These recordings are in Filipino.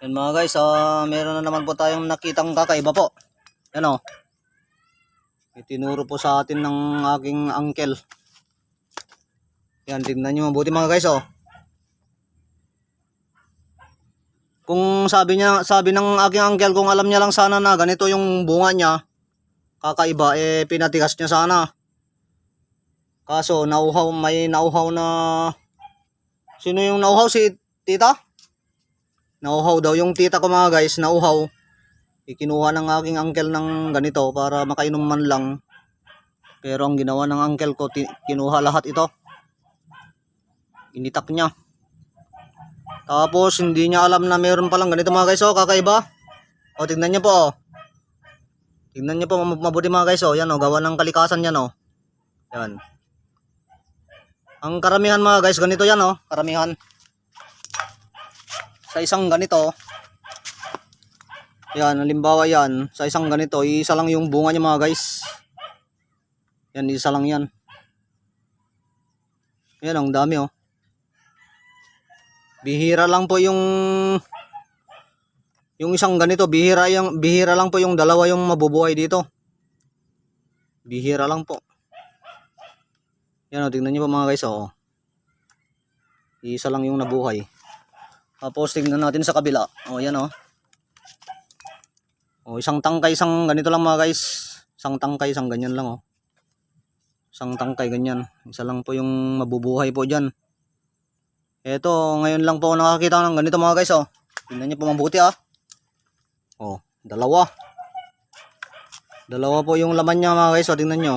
Yan mga guys, meron na naman po tayong nakitang kakaiba po. Yan o. Itinuro po sa atin ng aking uncle. Yan, tignan nyo mabuti mga guys Kung sabi ng aking uncle, kung alam niya lang sana na ganito yung bunga niya, kakaiba, pinatigas niya sana. Kaso may nauhaw na, sino yung nauhaw? Si tita? Nauhaw daw yung tita ko mga guys, nauhaw. Ikinuha ng aking uncle ng ganito para makainom man lang. Pero ang ginawa ng uncle ko, kinuha lahat ito. Initak niya. Tapos hindi niya alam na meron palang ganito mga guys kakaiba. Tignan niyo po Tignan niyo po mabuti mga guys yan gawa ng kalikasan yan Yan. Ang karamihan mga guys ganito yan karamihan. Sa isang ganito, yan, halimbawa yan, sa isang ganito, isa lang yung bunga niya mga guys. Yan, isa lang yan. Yan, ang dami Bihira lang po yung isang ganito, bihira lang po yung dalawa yung mabubuhay dito. Bihira lang po. Yan tingnan niyo po mga guys Isa lang yung nabuhay. Tapos tingnan natin sa kabila. Yan isang tangkay, isang ganito lang mga guys. Isang tangkay, isang ganyan lang Isang tangkay ganyan. Isa lang po yung mabubuhay po diyan. Ito, ngayon lang po ako nakakita ng ganito mga guys Tingnan niyo po mabuti dalawa. Dalawa po yung laman niya mga guys tingnan niyo.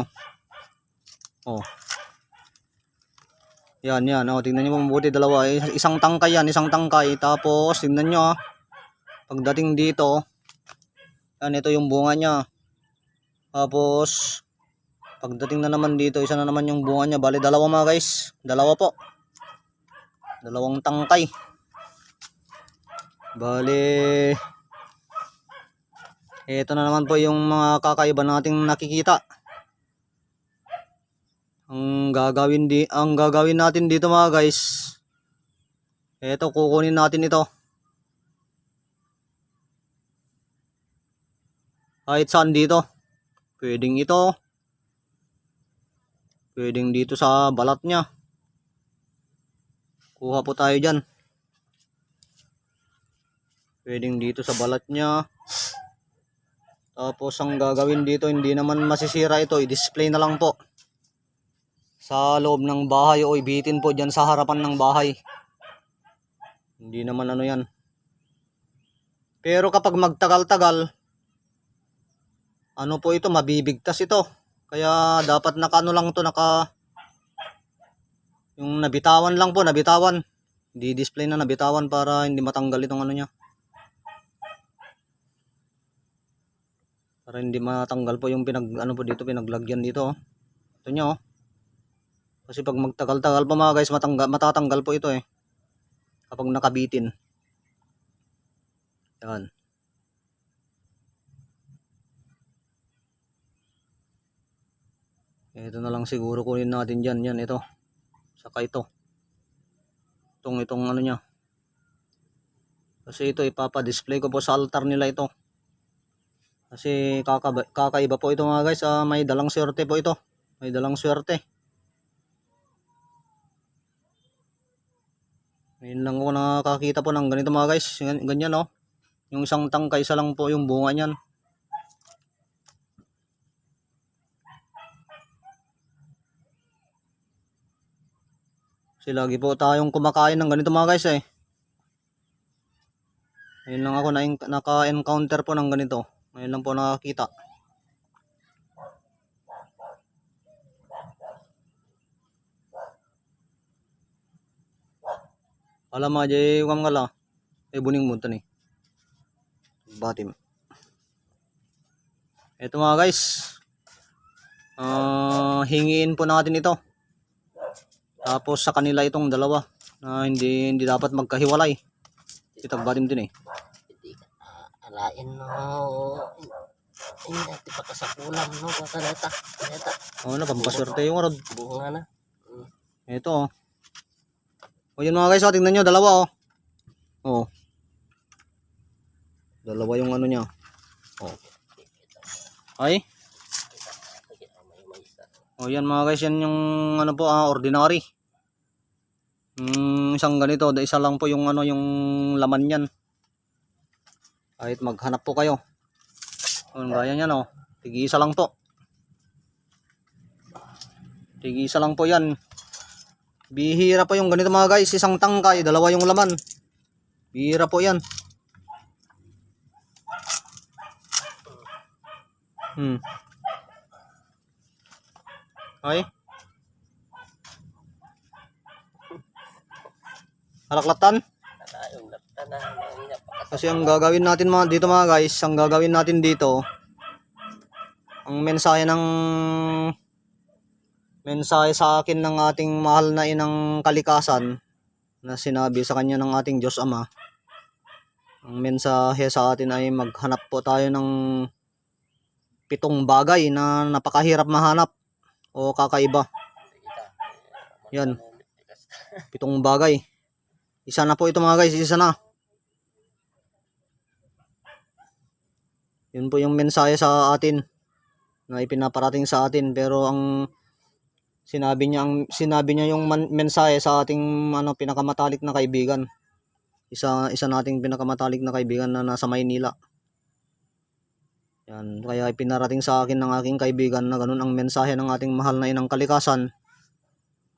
Yan, tingnan niyo po mabuti, dalawa. Isang tangkay yan, isang tangkay. Tapos tingnan niyo pagdating dito, yan, ito yung bunga niya. Tapos pagdating na naman dito, isa na naman yung bunga niya. Bali dalawa mga guys. Dalawa po. Dalawang tangkay. Bali ito na naman po yung mga kakaiba nating nakikita. Ang gagawin natin dito mga guys, ito kukunin natin ito. Kahit saan dito. Pwedeng ito. Pwedeng dito sa balat niya. Kuha po tayo dyan. Pwedeng dito sa balat niya. Tapos ang gagawin dito, hindi naman masisira ito. I-display na lang po sa loob ng bahay o ibitin po dyan sa harapan ng bahay. Hindi naman yan. Pero kapag magtagal-tagal, po ito, mabibigtas ito. Kaya dapat lang to, yung nabitawan lang po, nabitawan. Di-display na nabitawan para hindi matanggal itong niya. Para hindi matanggal po yung pinaglagyan dito Ito nyo Kasi pag magtagal-tagal pa mga guys, matatanggal po ito kapag nakabitin. Yan. Ito na lang siguro kunin natin dyan. Yan, ito. Saka ito. Itong niya. Kasi ito, ipapadisplay ko po sa altar nila ito. Kasi kakaiba po ito mga guys. May dalang swerte po ito. May dalang swerte. Ngayon lang ako nakakita po ng ganito mga guys. Ganyan Yung isang tangkay, isa lang po yung bunga niyan. Kasi lagi po tayong kumakain ng ganito mga guys Ngayon lang ako naka-encounter po ng ganito. Ngayon lang po nakakita. Alam mo jay wam ngala. Buning mo ito batim. Ito mga guys. Hingiin po natin ito. Tapos sa kanila itong dalawa na hindi dapat magkahiwalay. Itag batim din Alain ini nanti pakai sakulang pakaleta. Pampaswerte yung rod. Bunga na. Ito O yun mga guys, oh, tingnan nyo, dalawa oh. Oh. Dalawa yung ano niya. Oh. Ay. O yan mga guys, yan yung ano po, ordinary. Isang ganito, isa lang po yung ano, yung laman niyan. Kahit maghanap po kayo. Ang gaya niyan oh. Tig-isa lang po. Tig-isa lang po yan. Bihira po yung ganito mga guys, isang tangkay, dalawa yung laman. Bihira po yan. Ay. Halaklatan. Kasi ang gagawin natin mga dito mga guys, ang gagawin natin dito, ang mensahe sa akin ng ating mahal na inang kalikasan na sinabi sa kanya ng ating Diyos Ama. Ang mensahe sa atin ay maghanap po tayo ng 7 bagay na napakahirap mahanap o kakaiba. Yan. 7 bagay. Isa na po ito mga guys, isa na. Yun po yung mensahe sa atin na ipinaparating sa atin, pero ang sinabi niya yung mensahe sa ating pinakamatalik na kaibigan. Isa nating pinakamatalik na kaibigan na nasa Maynila. Yan, kaya ipinarating sa akin ng aking kaibigan na ganun ang mensahe ng ating mahal na inang kalikasan.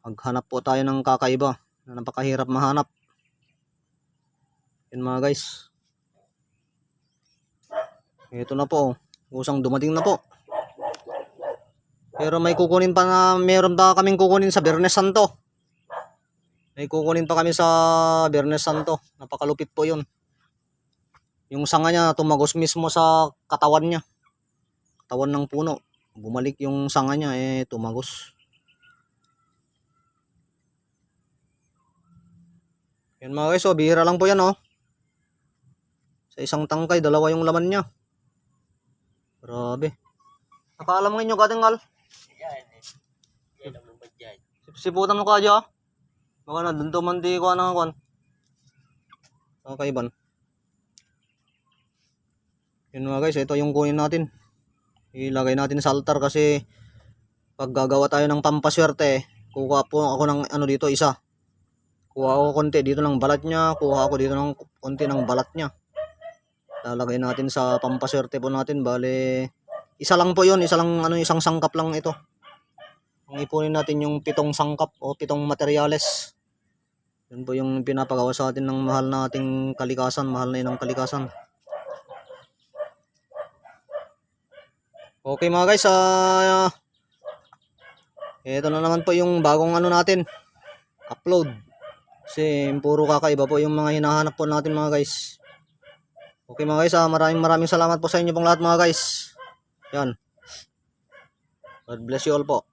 Maghanap po tayo ng kakaiba na napakahirap mahanap. Yan mga guys. Ito na po. Kusang dumating na po. Pero may kukunin pa na, meron pa kaming kukunin sa Biyernes Santo. May kukunin pa kami sa Biyernes Santo. Napakalupit po yun. Yung sanga niya tumagos mismo sa katawan niya. Katawan ng puno. Bumalik yung sanga niya, tumagos. Yan mga guys, bihira lang po yan oh. Sa isang tangkay, dalawa yung laman niya. Grabe. Nakaalam ngayon yung katingal. Yan naman ba dyan? Siputan mo ka dyan. Baka na dun tumandi ko na kwan. Kakaiban. Yun mga guys, ito yung kunin natin. Ilagay natin sa altar kasi pag gagawa tayo ng pampaswerte, kuha po ako ng dito, isa. Kuha ako konti dito ng balat niya, kuha ako dito ng konti ng balat niya. Lalagay natin sa pampaswerte po natin, bale isa lang po yun, isang sangkap lang ito. Ang ipunin natin yung 7 sangkap o 7 materyales. Yun po yung pinapagawa sa atin ng mahal nating kalikasan, mahal na inang kalikasan. Okay mga guys, ito na naman po yung bagong natin, upload. Kasi puro kakaiba po yung mga hinahanap po natin mga guys. Okay mga guys, maraming salamat po sa inyo pong lahat mga guys. Yan. God bless you all po.